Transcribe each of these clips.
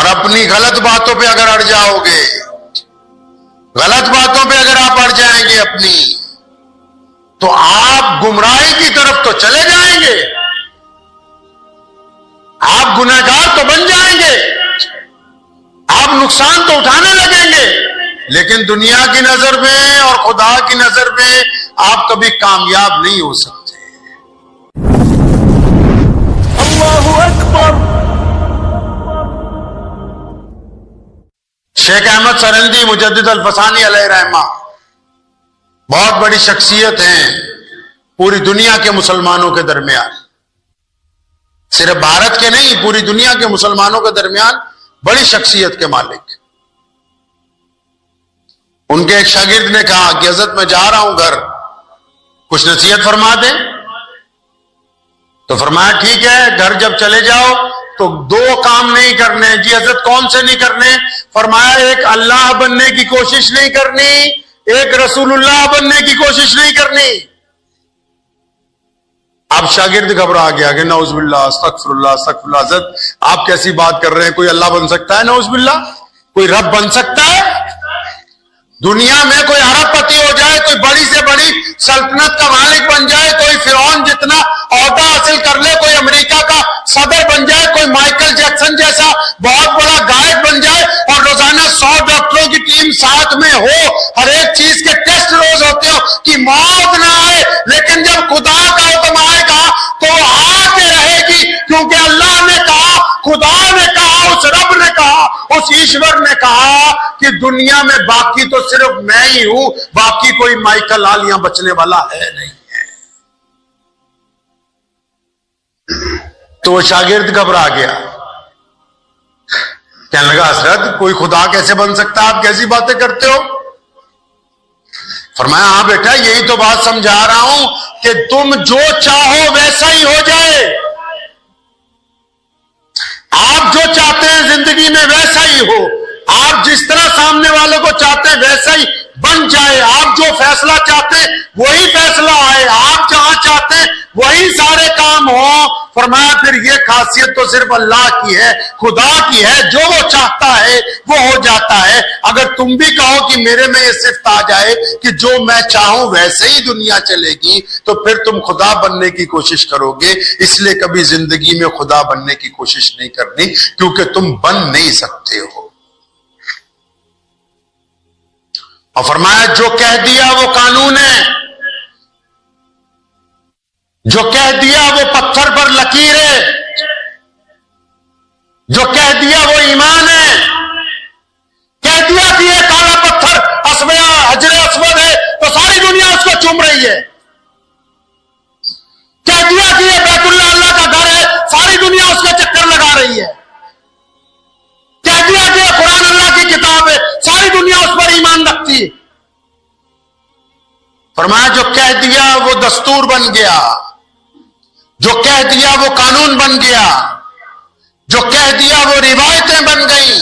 और अपनी गलत बातों पे अगर अड़ जाओगे, गलत बातों पे अगर आप अड़ जाएंगे अपनी, तो आप गुमराही की तरफ तो चले जाएंगे, आप गुनहगार तो बन जाएंगे, आप नुकसान तो उठाने लगेंगे, लेकिन दुनिया की नजर में और खुदा की नजर में आप कभी कामयाब नहीं हो सकते। अल्लाहु अकबर। शेख अहमद सरंदी मुजद्दिद अल-फसानी अलैहि रहमा बहुत बड़ी शख्सियत हैं पूरी दुनिया के मुसलमानों के दरमियान, सिर्फ भारत के नहीं, पूरी दुनिया के मुसलमानों के दरमियान बड़ी शख्सियत के मालिक। उनके एक शागिर्द ने कहा कि हजरत मैं जा रहा हूं घर, कुछ नसीहत फरमा दें। तो फरमाया ठीक है, घर जब चले जाओ तो दो काम नहीं करने। जी हजरत कौन से नहीं करने? फरमाया एक अल्लाह बनने की कोशिश नहीं करनी, एक रसूलुल्लाह बनने की कोशिश नहीं करनी। अब शागिर्द घबरा गया कि नौजुबिल्लाह अस्तगफिरुल्लाह अस्तगफिरुल्लाह। हजरत आप कैसी बात कर रहे हैं, कोई अल्लाह बन सकता है? नौजुबिल्लाह कोई रब बन सकता है? दुनिया में कोई अरबपति हो जाए, कोई बड़ी से बड़ी सल्तनत का मालिक बन जाए, कोई फिरौन जितना ओहदा हासिल कर ले, कोई अमेरिका का सदर बन जाए, कोई माइकल जैक्सन जैसा बहुत बड़ा गायक बन जाए और रोजाना 100 डॉक्टरों की टीम साथ में हो, हर एक चीज के टेस्ट रोज होते हो कि मौत ना आए, लेकिन जब खुदा का हुक्म आएगा तो आके रहेगी, क्योंकि अल्लाह ने कहा, खुदा ने कहा, उस रब ने कहा, उस ईश्वर ने कहा कि दुनिया में बाकी तो सिर्फ मैं ही हूं, बाकी कोई माइकल आलिया बचने वाला है नहीं है। तो वो शागिर्द घबरा गया, कहने लगा हजरत कोई खुदा कैसे बन सकता है, आप कैसी बातें करते हो? फरमाया हाँ बेटा, यही तो बात समझा रहा हूं कि तुम जो चाहो वैसा ही हो जाए। आप जो चाहते हैं जिंदगी में वैसा ही हो, आप जिस तरह सामने वालों को चाहते हैं वैसा ही बन जाए, आप जो फैसला चाहते हैं वही फैसला आए, आप जहां चाहते हैं वही सारे काम हो। फरमाया फिर ये खासियत तो सिर्फ अल्लाह की है, खुदा की है, जो वो चाहता है वो हो जाता है। अगर तुम भी कहो कि मेरे में ये सिफ्त आ जाए कि जो मैं चाहूं वैसे ही दुनिया चलेगी, तो फिर तुम खुदा बनने की कोशिश करोगे। इसलिए कभी जिंदगी में खुदा बनने की कोशिश नहीं करनी, क्योंकि तुम बन नहीं सकते हो। और फरमाया जो कह दिया वो कानून है, जो कह दिया वो पत्थर पर लकीर है, जो कह दिया वो ईमान है। कह दिया कि ये काला पत्थर हजरे अस्वद है तो सारी दुनिया उसको चूम रही है। कह दिया कि ये बैतुल्लाह अल्लाह का घर है, सारी दुनिया उसका चक्कर लगा रही है। कह दिया कि ये कुरान अल्लाह की किताब है, सारी दुनिया उस पर ईमान रखती है। फरमाया जो कह दिया वो दस्तूर बन गया, जो कह दिया वो कानून बन गया, जो कह दिया वो रिवायतें बन गई।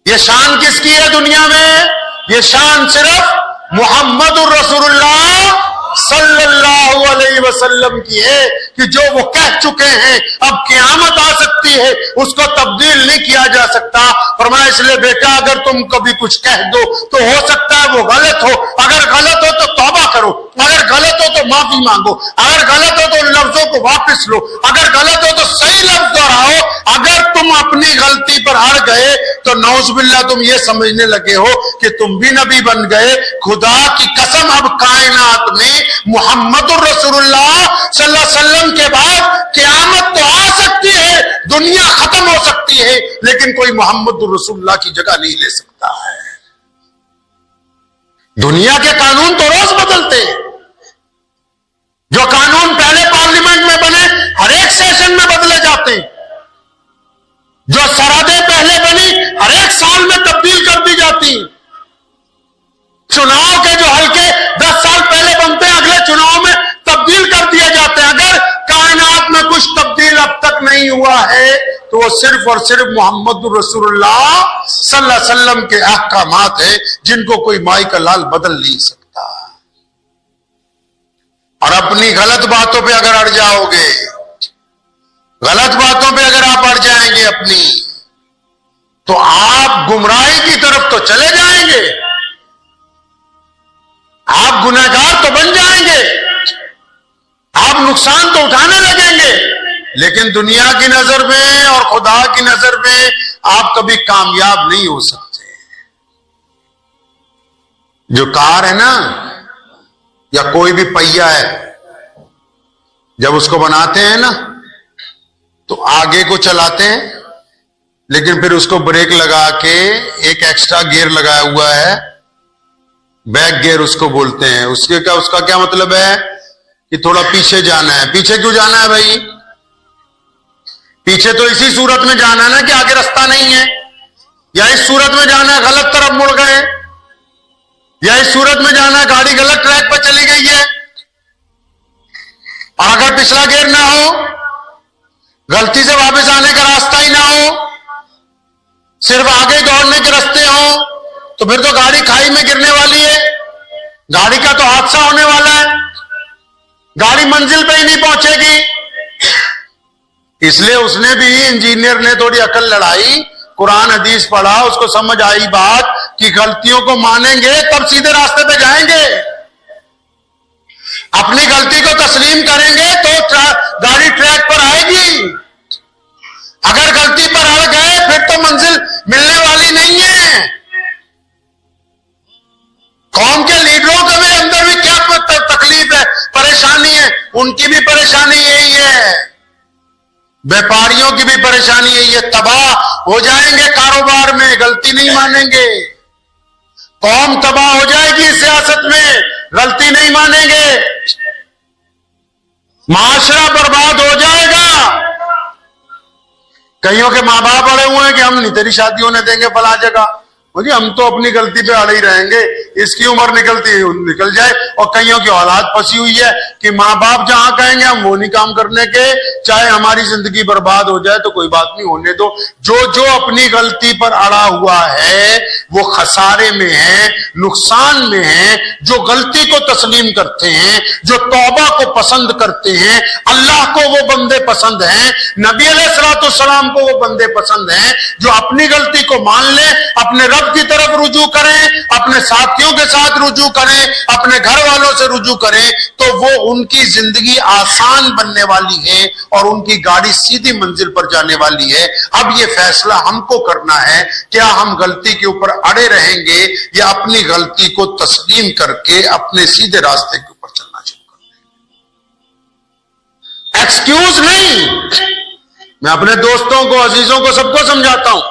ये शान किसकी है दुनिया में? ये शान सिर्फ मुहम्मदुर रसूलुल्लाह सल्लल्लाहु अलैहि वसल्लम की है कि जो वो कह चुके हैं, अब क़यामत आ सकती है, उसको तब्दील नहीं किया जा सकता। फरमाया इसलिए बेटा अगर तुम कभी कुछ कह दो तो हो सकता है वो गलत हो, अगर गलत हो तो तौबा करो, अगर गलत हो तो माफी मांगो, अगर गलत हो तो उन लफ्जों को वापस लो, अगर गलत हो तो सही लफ्ज दोहराओ। अगर तुम अपनी गलती पर अड़ गए तो नौजुबिल्लाह तुम ये समझने लगे हो कि तुम भी नबी बन गए। खुदा की कसम अब कायनात में मुहम्मदुर रसूलुल्लाह सल्लल्लाहु अलैहि वसल्लम के बाद क़यामत तो आ सकती है, दुनिया खत्म हो सकती है, लेकिन कोई मुहम्मदुर रसूलुल्लाह की जगह नहीं ले सकता है। दुनिया के कानून तो रोज बदलते हैं। जो कानून पहले पार्लियामेंट में बने हर एक सेशन में बदले जाते हैं, जो सरहदें पहले बनी हर एक साल में तब्दील कर दी जाती। चुनाव के जो हल्के 10 साल पहले बनते हैं अगले चुनाव में तब्दील कर दिए जाते हैं। अगर कायनात में कुछ तब्दील अब तक नहीं हुआ है तो वो सिर्फ और सिर्फ मुहम्मद रसूलुल्लाह सल्लल्लाहु अलैहि वसल्लम के अहकामात है, जिनको कोई माई का लाल बदल नहीं सकता। और अपनी गलत बातों पे अगर अड़ जाओगे, गलत बातों पे अगर आप अड़ जाएंगे अपनी, तो आप गुमराही की तरफ तो चले जाएंगे, आप गुनहगार तो बन जाएंगे, आप नुकसान तो उठाने लगेंगे, लेकिन दुनिया की नजर में और खुदा की नजर में आप कभी कामयाब नहीं हो सकते। जो कार है ना, या कोई भी पहिया है, जब उसको बनाते हैं ना तो आगे को चलाते हैं, लेकिन फिर उसको ब्रेक लगा के एक एक्स्ट्रा गियर लगाया हुआ है, बैक गियर उसको बोलते हैं। उसका क्या मतलब है कि थोड़ा पीछे जाना है। पीछे क्यों जाना है भाई? पीछे तो इसी सूरत में जाना है ना कि आगे रास्ता नहीं है, या इस सूरत में जाना है गलत तरफ मुड़ गए, या इस सूरत में जाना है गाड़ी गलत ट्रैक पर चली गई है। और अगर पिछला गियर ना हो, गलती से वापस आने का रास्ता ही ना हो, सिर्फ आगे दौड़ने के रास्ते हो, तो फिर तो गाड़ी खाई में गिरने वाली है, गाड़ी का तो हादसा होने वाला है, गाड़ी मंजिल पे ही नहीं पहुंचेगी। इसलिए उसने भी, इंजीनियर ने थोड़ी अकल लड़ाई, कुरान हदीस पढ़ा, उसको समझ आई बात कि गलतियों को मानेंगे तब सीधे रास्ते पे जाएंगे, अपनी गलती को तस्लीम करेंगे तो गाड़ी ट्रैक पर आएगी। अगर गलती पर अड़ गए फिर तो मंजिल मिलने वाली नहीं है। कौम के लीडरों के भी अंदर भी क्या तकलीफ है, परेशानी है, उनकी भी परेशानी यही है, व्यापारियों की भी परेशानी यही है, तबाह हो जाएंगे कारोबार में, गलती नहीं मानेंगे। कौम तबाह हो जाएगी सियासत में, गलती नहीं मानेंगे, माशरा बर्बाद हो जाएगा। कईयों के माँ बाप अड़े हुए हैं कि हम नहीं तेरी शादी होने देंगे फला जगह, बोलिए हम तो अपनी गलती पे अड़े ही रहेंगे, इसकी उम्र निकल जाए। और कईयों की औलाद फंसी हुई है कि माँ बाप जहां कहेंगे हम वो नहीं काम करने के, चाहे हमारी जिंदगी बर्बाद हो जाए तो कोई बात नहीं, होने दो। जो अपनी गलती पर अड़ा हुआ है वो खसारे में है, नुकसान में है। जो गलती को तस्लीम करते हैं, जो तौबा को पसंद करते हैं, अल्लाह को वो बंदे पसंद हैं, नबी अलैहिस्सलाम को वो बंदे पसंद हैं जो अपनी गलती को मान ले, अपने रब की तरफ रुजू करें, अपने साथियों के साथ रुजू करें, अपने घर वालों से रुजू करें, तो वो उनकी जिंदगी आसान बनने वाली है और उनकी गाड़ी सीधी मंजिल पर जाने वाली है। अब ये फैसला हमको करना है, क्या हम गलती के ऊपर अड़े रहेंगे या अपनी गलती को तस्लीम करके अपने सीधे रास्ते के ऊपर चलना शुरू कर देंगे। एक्सक्यूज नहीं, मैं अपने दोस्तों को, अजीजों को, सबको समझाता हूं,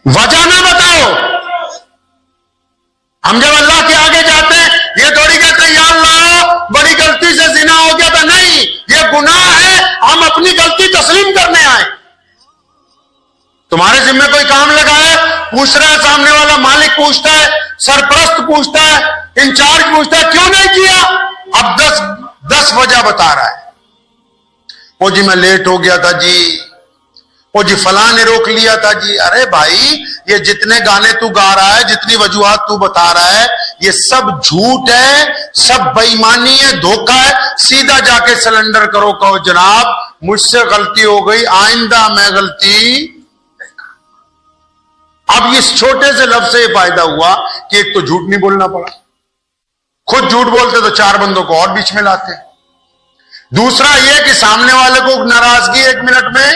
वजह ना बताओ। हम जब अल्लाह के आगे जाते हैं ये थोड़ी कहते या अल्लाह बड़ी गलती से जिना हो गया था, नहीं, ये गुनाह है, हम अपनी गलती तस्लीम करने आए। तुम्हारे जिम्मे कोई काम लगा है, पूछ रहा है सामने वाला, मालिक पूछता है, सरपरस्त पूछता है, इंचार्ज पूछता है क्यों नहीं किया, अब 10 वजह बता रहा है। वो जी मैं लेट हो गया था जी, वो जी फलां ने रोक लिया था जी। अरे भाई, ये जितने गाने तू गा रहा है, जितनी वजूहात तू बता रहा है, ये सब झूठ है, सब बेईमानी है, धोखा है। सीधा जाके सरेंडर करो, कहो जनाब मुझसे गलती हो गई, आइंदा मैं गलती। अब इस छोटे से लफ्ज से फायदा हुआ कि एक तो झूठ नहीं बोलना पड़ा, खुद झूठ बोलते तो 4 बंदों को और बीच में लाते। दूसरा यह कि सामने वाले को नाराजगी 1 मिनट में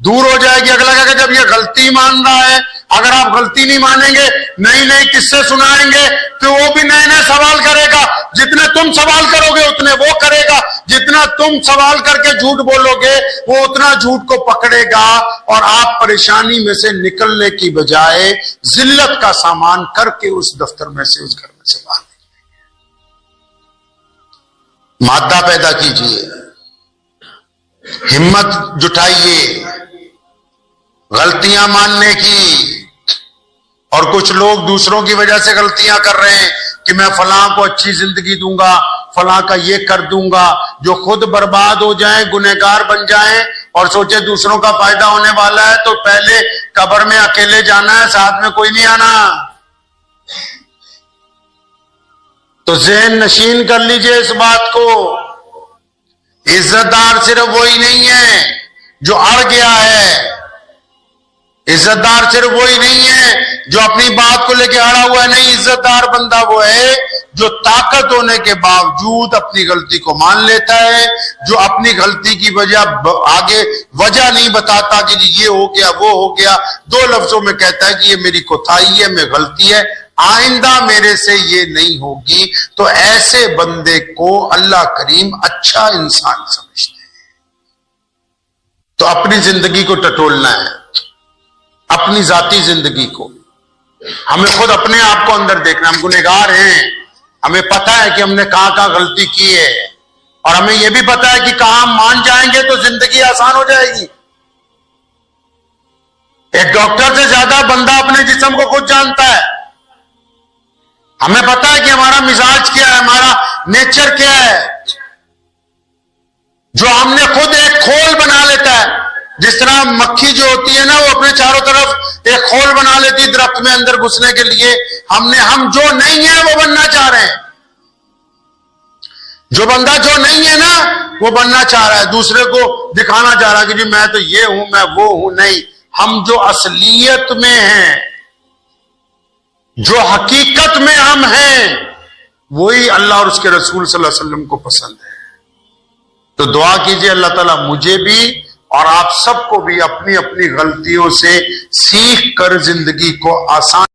दूर हो जाएगी। अगला कहेगा जब ये गलती मान रहा है, अगर आप गलती नहीं मानेंगे, नई नई किस्से सुनाएंगे, तो वो भी नए नए सवाल करेगा। जितने तुम सवाल करोगे उतने वो करेगा, जितना तुम सवाल करके झूठ बोलोगे वो उतना झूठ को पकड़ेगा, और आप परेशानी में से निकलने की बजाय जिल्लत का सामान करके उस दफ्तर में से, उस घर में से बाहर निकलेंगे। मादा पैदा कीजिए, हिम्मत जुटाइए गलतियां मानने की। और कुछ लोग दूसरों की वजह से गलतियां कर रहे हैं कि मैं फलां को अच्छी जिंदगी दूंगा, फलां का ये कर दूंगा, जो खुद बर्बाद हो जाएं, गुनहगार बन जाएं और सोचे दूसरों का फायदा होने वाला है, तो पहले कब्र में अकेले जाना है, साथ में कोई नहीं आना। तो ज़हन नशीन कर लीजिए इस बात को। इज्जतदार सिर्फ वही नहीं है जो अड़ गया है, इज्जतदार सिर्फ वही नहीं है जो अपनी बात को लेकर अड़ा हुआ है, नहीं, इज्जतदार बंदा वो है जो ताकत होने के बावजूद अपनी गलती को मान लेता है, जो अपनी गलती की वजह आगे वजह नहीं बताता कि ये हो गया वो हो गया, दो लफ्जों में कहता है कि ये मेरी कोताही है, मैं गलती है, आइंदा मेरे से ये नहीं होगी। तो ऐसे बंदे को अल्लाह करीम अच्छा इंसान समझते हैं। तो अपनी जिंदगी को टटोलना है, अपनी जाती जिंदगी को, हमें खुद अपने आप को अंदर देखना। हम गुनहगार हैं, हमें पता है कि हमने कहां गलती की है, और हमें यह भी पता है कि कहां मान जाएंगे तो जिंदगी आसान हो जाएगी। एक डॉक्टर से ज्यादा बंदा अपने जिस्म को खुद जानता है। हमें पता है कि हमारा मिजाज क्या है, हमारा नेचर क्या है, जो हमने खुद एक खोल बना लेता है। जिस तरह मक्खी जो होती है ना, वो अपने चारों तरफ एक खोल बना लेती है दरख्त में अंदर घुसने के लिए। हम जो नहीं है वो बनना चाह रहे हैं। जो बंदा जो नहीं है ना, वो बनना चाह रहा है, दूसरे को दिखाना चाह रहा है कि जी मैं तो ये हूं, मैं वो हूं। नहीं, हम जो असलियत में हैं, जो हकीकत में हम हैं, वही अल्लाह और उसके रसूल सल्लल्लाहु अलैहि वसल्लम को पसंद है। तो दुआ कीजिए अल्लाह ताला मुझे भी और आप सबको भी अपनी अपनी गलतियों से सीख कर जिंदगी को आसान